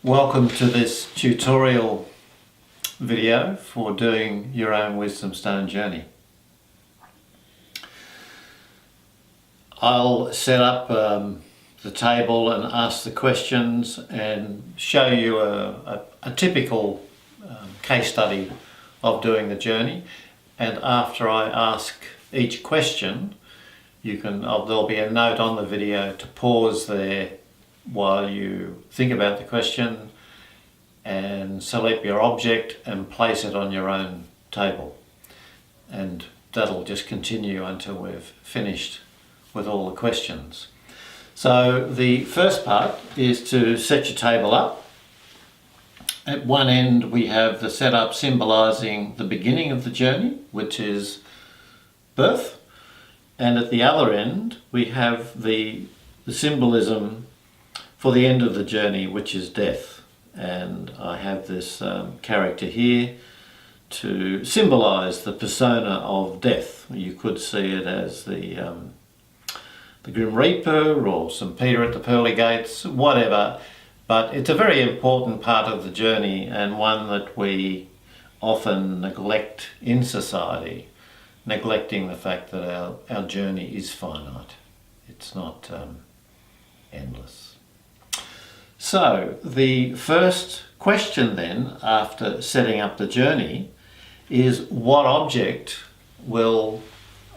Welcome to this tutorial video for doing your own wisdom stone journey. I'll set up the table and ask the questions and show you a typical case study of doing the journey, and after I ask each question there'll be a note on the video to pause there while you think about the question and select your object and place it on your own table, and that'll just continue until we've finished with all the questions. So the first part is to set your table up. At one end we have the setup symbolising the beginning of the journey, which is birth, and at the other end we have the symbolism for the end of the journey, which is death. And I have this character here to symbolise the persona of death. You could see it as the Grim Reaper or St. Peter at the Pearly Gates, whatever. But it's a very important part of the journey, and one that we often neglect in society, neglecting the fact that our journey is finite. It's not endless. So the first question then, after setting up the journey, is what object will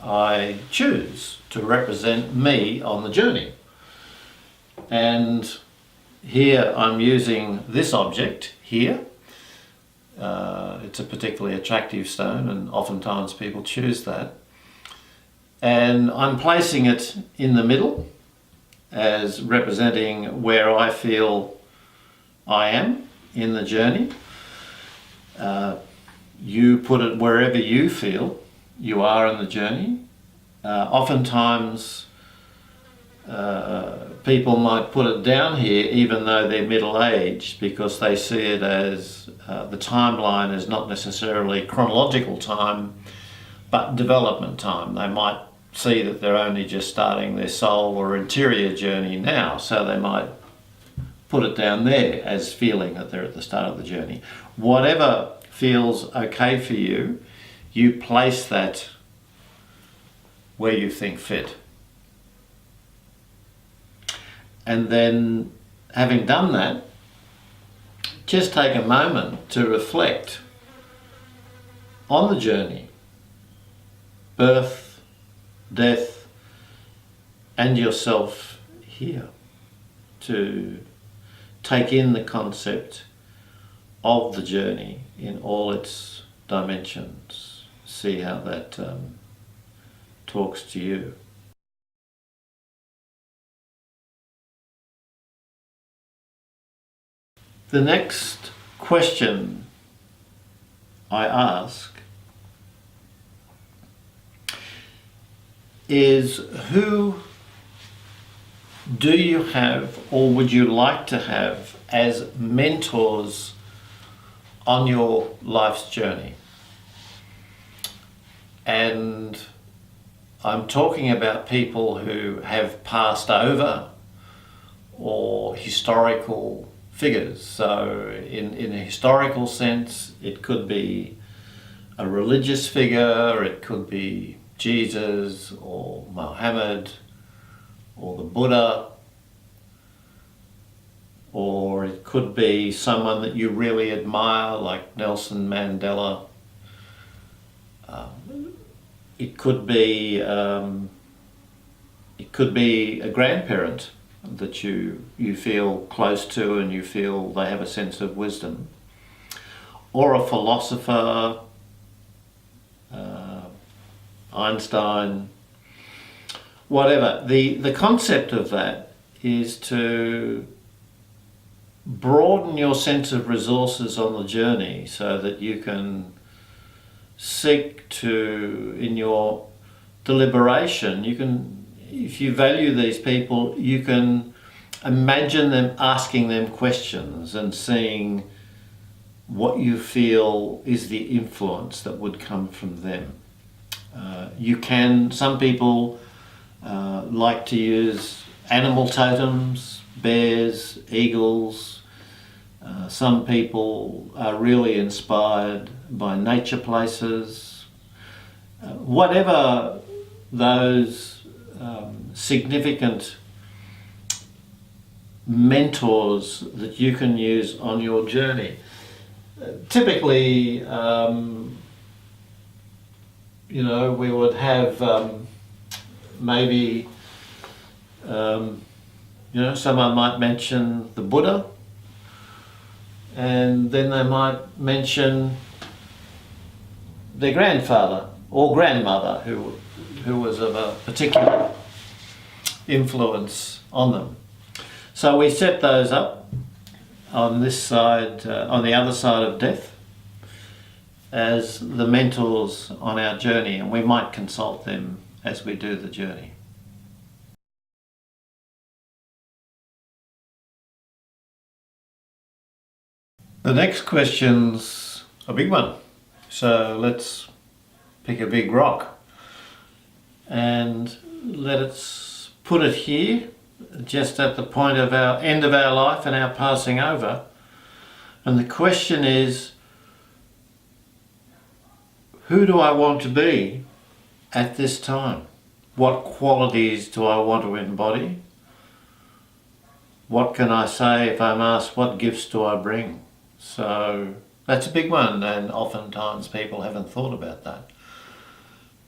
I choose to represent me on the journey? And here I'm using this object here. It's a particularly attractive stone, and oftentimes people choose that. And I'm placing it in the middle as representing where I feel I am in the journey. You put it wherever you feel you are in the journey. Oftentimes people might put it down here even though they're middle-aged, because they see it as the timeline is not necessarily chronological time but development time. They might see that they're only just starting their soul or interior journey now, so they might put it down there as feeling that they're at the start of the journey. Whatever feels okay for you, you place that where you think fit. And then, having done that, just take a moment to reflect on the journey, birth, death, and yourself here, to take in the concept of the journey in all its dimensions. See how that talks to you. The next question I ask is, who do you have or would you like to have as mentors on your life's journey? And I'm talking about people who have passed over, or historical figures. So in a historical sense, it could be a religious figure, it could be Jesus or Muhammad or the Buddha, or it could be someone that you really admire like Nelson Mandela. It could be a grandparent that you feel close to and you feel they have a sense of wisdom, or a philosopher, Einstein, whatever. The concept of that is to broaden your sense of resources on the journey so that you can seek to, in your deliberation, you can, if you value these people, you can imagine them asking them questions and seeing what you feel is the influence that would come from them. Some people like to use animal totems, bears, eagles, Some people are really inspired by nature places. Whatever those significant mentors that you can use on your journey. Typically, we would have maybe, someone might mention the Buddha, and then they might mention their grandfather or grandmother who was of a particular influence on them. So we set those up on this side, on the other side of death, as the mentors on our journey, and we might consult them as we do the journey. The next question's a big one. So let's pick a big rock and let's put it here, just at the point of our end of our life and our passing over. And the question is, who do I want to be at this time? What qualities do I want to embody? What can I say if I'm asked, what gifts do I bring? So that's a big one, and oftentimes people haven't thought about that.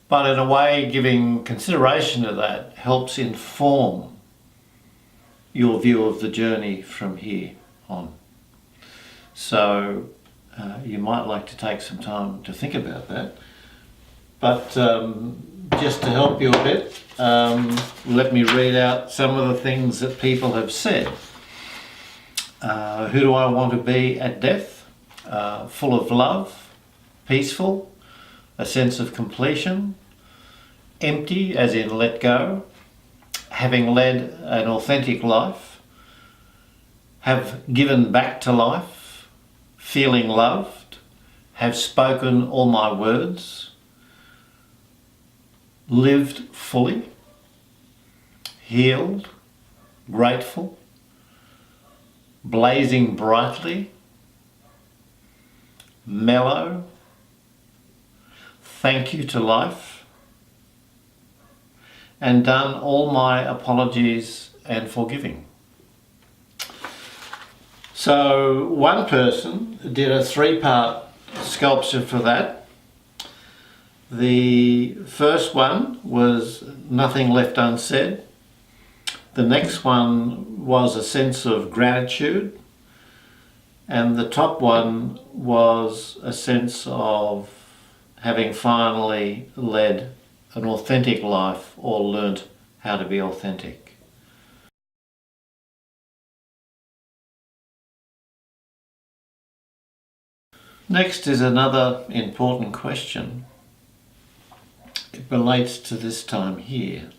But in a way, giving consideration to that helps inform your view of the journey from here on. So you might like to take some time to think about that. But just to help you a bit, let me read out some of the things that people have said. Who do I want to be at death? Full of love, peaceful, a sense of completion, empty as in let go, having led an authentic life, have given back to life, feeling loved, have spoken all my words, lived fully, healed, grateful, blazing brightly, mellow, thank you to life, and done all my apologies and forgiving. So one person did a 3-part sculpture for that. The first one was nothing left unsaid. The next one was a sense of gratitude. And the top one was a sense of having finally led an authentic life or learnt how to be authentic. Next is another important question. It relates to this time here.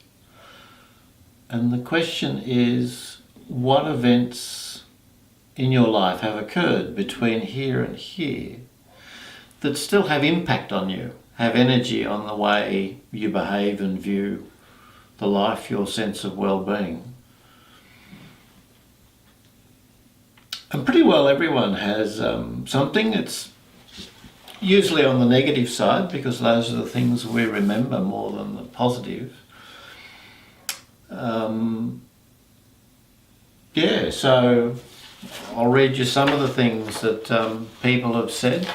And the question is, what events in your life have occurred between here and here that still have impact on you, have energy on the way you behave and view the life, your sense of well-being? And pretty well everyone has something. It's usually on the negative side because those are the things we remember more than the positive. So I'll read you some of the things that people have said.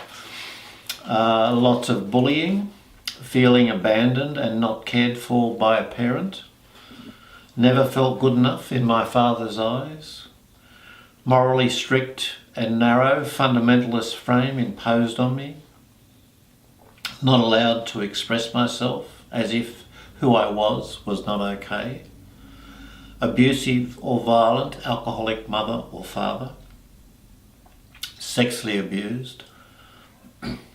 Lots of bullying, feeling abandoned and not cared for by a parent, never felt good enough in my father's eyes, morally strict and narrow fundamentalist frame imposed on me, not allowed to express myself as if who I was not okay, abusive or violent alcoholic mother or father, sexually abused,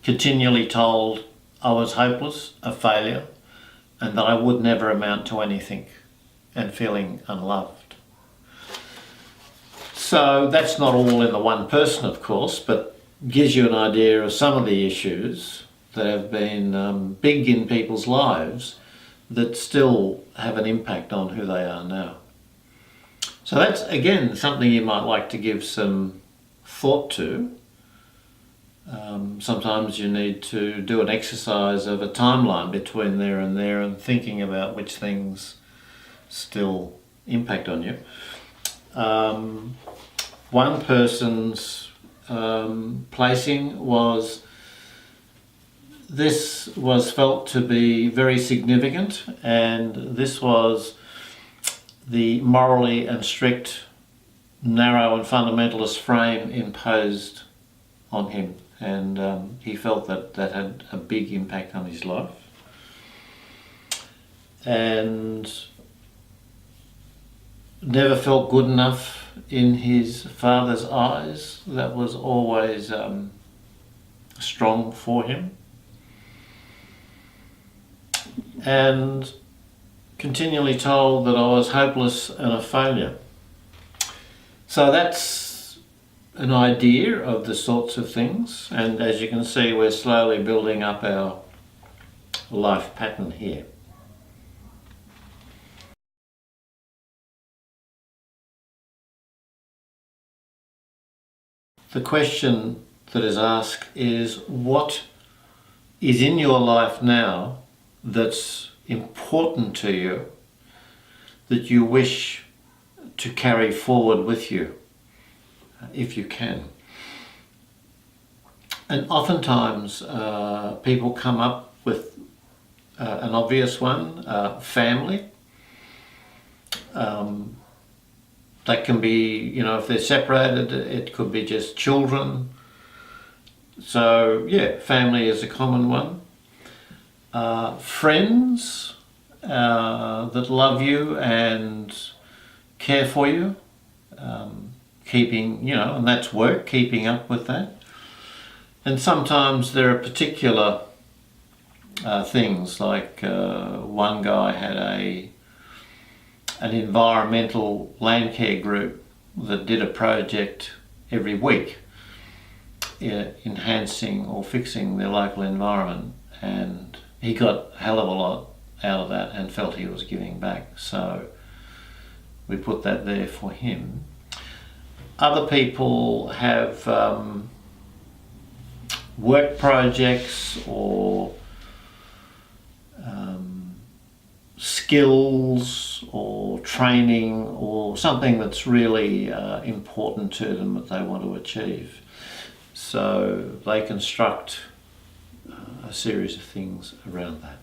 continually told I was hopeless, a failure, and that I would never amount to anything, and feeling unloved. So that's not all in the one person, of course, but gives you an idea of some of the issues that have been big in people's lives that still have an impact on who they are now. So that's, again, something you might like to give some thought to. Sometimes you need to do an exercise of a timeline between there and thinking about which things still impact on you. One person's placing was, this was felt to be very significant, and this was the morally and strict, narrow and fundamentalist frame imposed on him, and he felt that that had a big impact on his life. And never felt good enough in his father's eyes. That was always strong for him. And continually told that I was hopeless and a failure. So that's an idea of the sorts of things, and as you can see, we're slowly building up our life pattern here. The question that is asked is, what is in your life now that's important to you, that you wish to carry forward with you, if you can? And oftentimes people come up with an obvious one, family. That can be, you know, if they're separated, it could be just children. So yeah, family is a common one. Friends that love you and care for you, keeping, you know, and that's work, keeping up with that. And sometimes there are particular things, like one guy had an environmental land care group that did a project every week, enhancing or fixing their local environment, and he got a hell of a lot out of that and felt he was giving back, so we put that there for him. Other people have work projects or skills or training or something that's really important to them that they want to achieve. So they construct a series of things around that.